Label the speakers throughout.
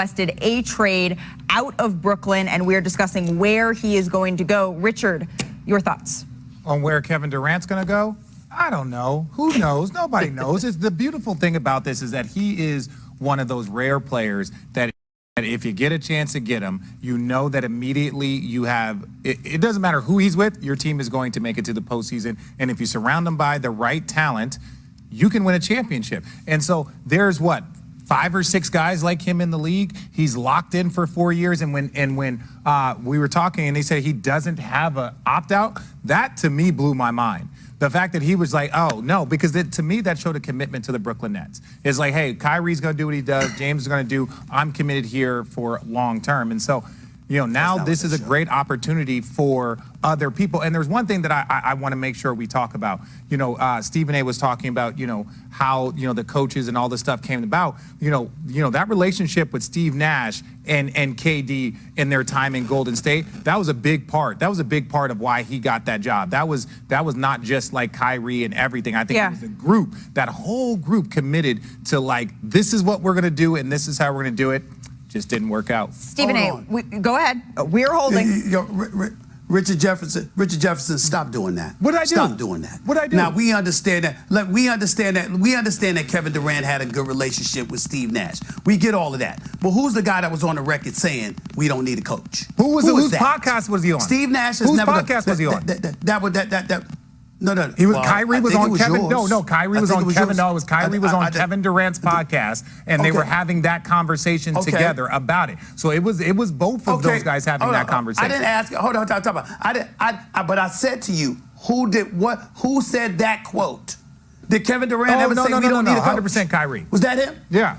Speaker 1: requested a trade out of Brooklyn, and we're discussing where he is going to go. Richard, your thoughts?
Speaker 2: On where Kevin Durant's going to go? I don't know. Who knows? Nobody knows. The beautiful thing about this is that he is one of those rare players that if you get a chance to get him, you know that immediately you have, it doesn't matter who he's with, your team is going to make it to the postseason. And if you surround them by the right talent, you can win a championship. And so there's what? 5 or 6 guys like him in the league. He's locked in for 4 years. And when we were talking and they said he doesn't have an opt-out, that to me blew my mind. The fact that he was like, oh, no, because to me that showed a commitment to the Brooklyn Nets. It's like, hey, Kyrie's going to do what he does. James is going to do. I'm committed here for long term. And so, you know, now this is a great opportunity for other people. And there's one thing that I want to make sure we talk about. You know, Stephen A. was talking about, you know, how, you know, the coaches and all this stuff came about. You know, that relationship with Steve Nash and KD in their time in Golden State, that was a big part. That was a big part of why he got that job. That was not just like Kyrie and everything. I think it was a group, that whole group committed to like, this is what we're going to do and this is how we're going to do it. Just didn't work out.
Speaker 1: Stephen A., go ahead. We're holding.
Speaker 3: Richard Jefferson, stop doing that.
Speaker 2: What did I do?
Speaker 3: Stop doing that.
Speaker 2: What did I do?
Speaker 3: Now we understand that. Like we understand that Kevin Durant had a good relationship with Steve Nash. We get all of that. But who's the guy that was on the record saying we don't need a coach?
Speaker 2: Whose podcast was he on?
Speaker 3: Steve Nash is
Speaker 2: whose
Speaker 3: never.
Speaker 2: Whose podcast was he on?
Speaker 3: No.
Speaker 2: Kyrie was on Kevin. No, Kyrie was on Kevin. No, it was Kyrie was on Kevin Durant's podcast, and they were having that conversation together about it. So it was both of those guys having that conversation.
Speaker 3: I didn't ask. Hold on, talk about. But I said to you, who did what? Who said that quote? Did Kevin Durant ever say we don't need a coach?
Speaker 2: 100% Kyrie.
Speaker 3: Was that him?
Speaker 2: Yeah.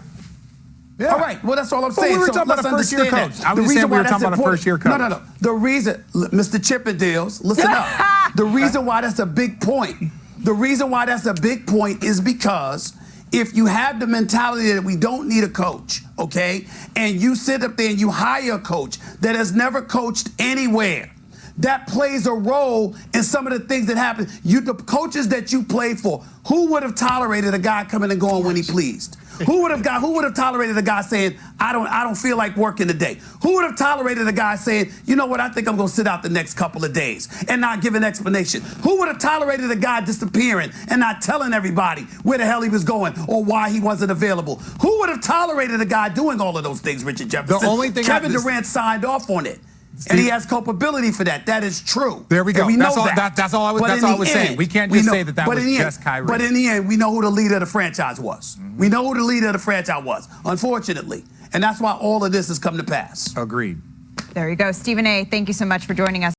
Speaker 3: Yeah. All right. Well, that's all I'm saying.
Speaker 2: We were talking about a first-year coach. I was saying we were talking about a first-year coach.
Speaker 3: No. The reason, Mr. Chippendales, listen up. The reason why that's a big point. The reason why that's a big point is because if you have the mentality that we don't need a coach, okay, and you sit up there and you hire a coach that has never coached anywhere, that plays a role in some of the things that happen. The coaches that you played for, who would have tolerated a guy coming and going when he pleased? Who would have tolerated a guy saying, I don't feel like working today? Who would have tolerated a guy saying, you know what, I think I'm going to sit out the next couple of days and not give an explanation? Who would have tolerated a guy disappearing and not telling everybody where the hell he was going or why he wasn't available? Who would have tolerated a guy doing all of those things, Richard Jefferson?
Speaker 2: The only thing
Speaker 3: Kevin Durant signed off on it. And he has culpability for that. That is true.
Speaker 2: There we go.
Speaker 3: And we know
Speaker 2: that's all I was saying. We can't just say that was just Kyrie.
Speaker 3: But in the end, we know who the leader of the franchise was. We know who the leader of the franchise was, unfortunately. And that's why all of this has come to pass.
Speaker 2: Agreed.
Speaker 1: There you go. Stephen A., thank you so much for joining us.